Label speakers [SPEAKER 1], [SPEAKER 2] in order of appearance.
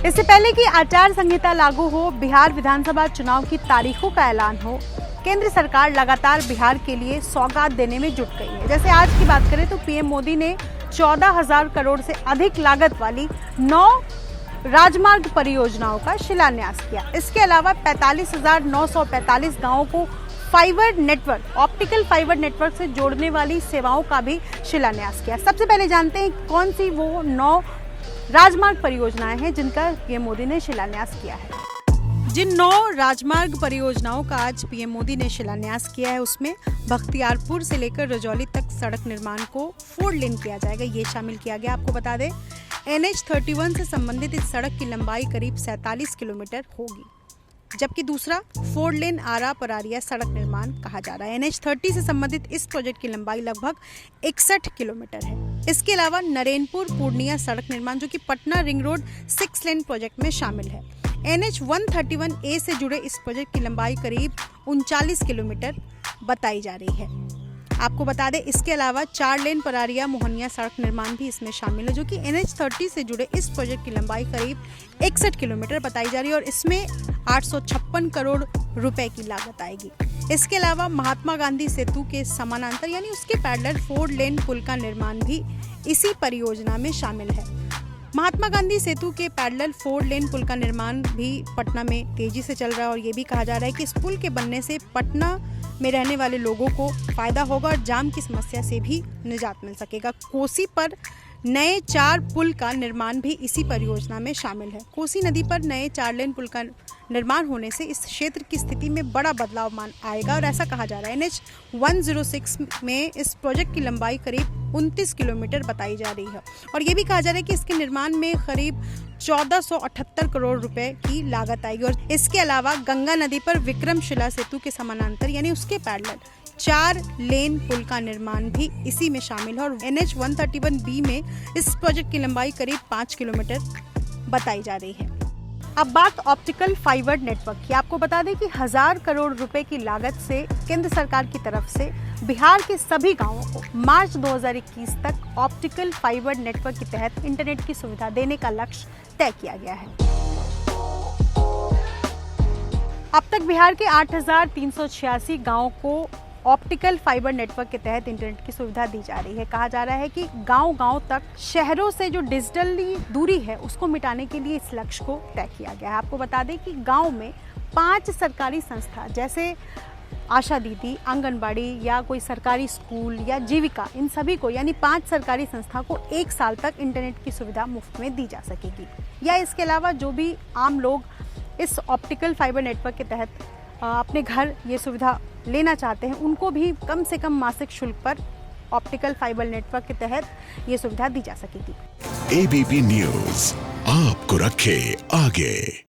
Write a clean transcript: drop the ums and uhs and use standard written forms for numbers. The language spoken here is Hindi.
[SPEAKER 1] इससे पहले कि आचार संहिता लागू हो, बिहार विधानसभा चुनाव की तारीखों का ऐलान हो, केंद्र सरकार लगातार बिहार के लिए सौगात देने में जुट गई है। जैसे आज की बात करें तो पीएम मोदी ने 14,000 करोड़ से अधिक लागत वाली 9 राजमार्ग परियोजनाओं का शिलान्यास किया। इसके अलावा 45,945 गांवों को fibre network, optical fibre network से जोड़ने वाली सेवाओं का भी शिलान्यास किया। सबसे पहले जानते हैं कौन सी वो 9 राजमार्ग परियोजनाएं हैं जिनका पीएम मोदी ने शिलान्यास किया है। जिन 9 राजमार्ग परियोजनाओं का आज पीएम मोदी ने शिलान्यास किया है उसमें बख्तियारपुर से लेकर रजौली तक सड़क निर्माण को 4 लेन किया जाएगा, ये शामिल किया गया। आपको बता दें NH31 से संबंधित इस सड़क की लंबाई करीब 47 किलोमीटर होगी, जबकि दूसरा 4 लेन आरा परारिया सड़क निर्माण कहा जा रहा है। NH30 से संबंधित इस प्रोजेक्ट की लंबाई लगभग 61 किलोमीटर है। इसके अलावा नरेनपुर पूर्णिया सड़क निर्माण जो कि पटना रिंग रोड 6 लेन प्रोजेक्ट में शामिल है। NH131A से जुड़े इस प्रोजेक्ट की लंबाई करीब 39 किलोमीटर बताई जा रही है। आपको बता दें इसके अलावा 4 लेन परारिया मोहनिया सड़क निर्माण भी इसमें शामिल है, जो कि NH30 से जुड़े इस प्रोजेक्ट की लंबाई करीब 61 किलोमीटर बताई जा रही है और इसमें 856 करोड़ रुपए की लागत आएगी। इसके अलावा महात्मा गांधी सेतु के समानांतर यानी उसके पैरेलल 4 लेन पुल का निर्माण भी इसी परियोजना में शामिल है। महात्मा गांधी सेतु के पैरेलल 4 लेन पुल का निर्माण भी पटना में तेजी से चल रहा है और ये भी कहा जा रहा है कि इस पुल के बनने से पटना में रहने वाले लोगों को फायदा होगा और जाम की समस्या से भी निजात मिल सकेगा। कोसी पर नए 4 पुल का निर्माण भी इसी परियोजना में शामिल है। कोसी नदी पर नए 4 लेन पुल का निर्माण होने से इस क्षेत्र की स्थिति में बड़ा बदलाव आएगा और ऐसा कहा जा रहा है। NH106 में इस प्रोजेक्ट की लंबाई करीब 29 किलोमीटर बताई जा रही है और ये भी कहा जा रहा है कि इसके निर्माण में करीब 1478 करोड़ रुपए की लागत आएगी। और इसके अलावा गंगा नदी पर विक्रमशिला सेतु के समानांतर यानी उसके पैरेलल 4 लेन पुल का निर्माण भी इसी में शामिल है और NH131B में इस प्रोजेक्ट की लंबाई करीब 5 किलोमीटर बताई जा रही है। अब बात ऑप्टिकल फाइबर नेटवर्क की। आपको बता दें कि 1000 करोड़ रुपए की लागत से केंद्र सरकार की तरफ से बिहार के सभी गांवों को मार्च 2021 तक ऑप्टिकल फाइबर नेटवर्क के तहत इंटरनेट की सुविधा देने का लक्ष्य तय किया गया है। अब तक बिहार के 8,386 गांवों को ऑप्टिकल फाइबर नेटवर्क के तहत इंटरनेट की सुविधा दी जा रही है। कहा जा रहा है कि गांव-गांव तक शहरों से जो डिजिटली दूरी है उसको मिटाने के लिए इस लक्ष्य को तय किया गया है। आपको बता दें कि गांव में 5 सरकारी संस्था जैसे आशा दीदी, आंगनबाड़ी या कोई सरकारी स्कूल या जीविका, इन सभी को यानी 5 सरकारी संस्था को 1 साल तक इंटरनेट की सुविधा मुफ्त में दी जा सकेगी। या इसके अलावा जो भी आम लोग इस ऑप्टिकल फाइबर नेटवर्क के तहत अपने घर ये सुविधा लेना चाहते हैं उनको भी कम से कम मासिक शुल्क पर ऑप्टिकल फाइबर नेटवर्क के तहत ये सुविधा दी जा सकेगी।
[SPEAKER 2] ABP न्यूज़ आपको रखे आगे।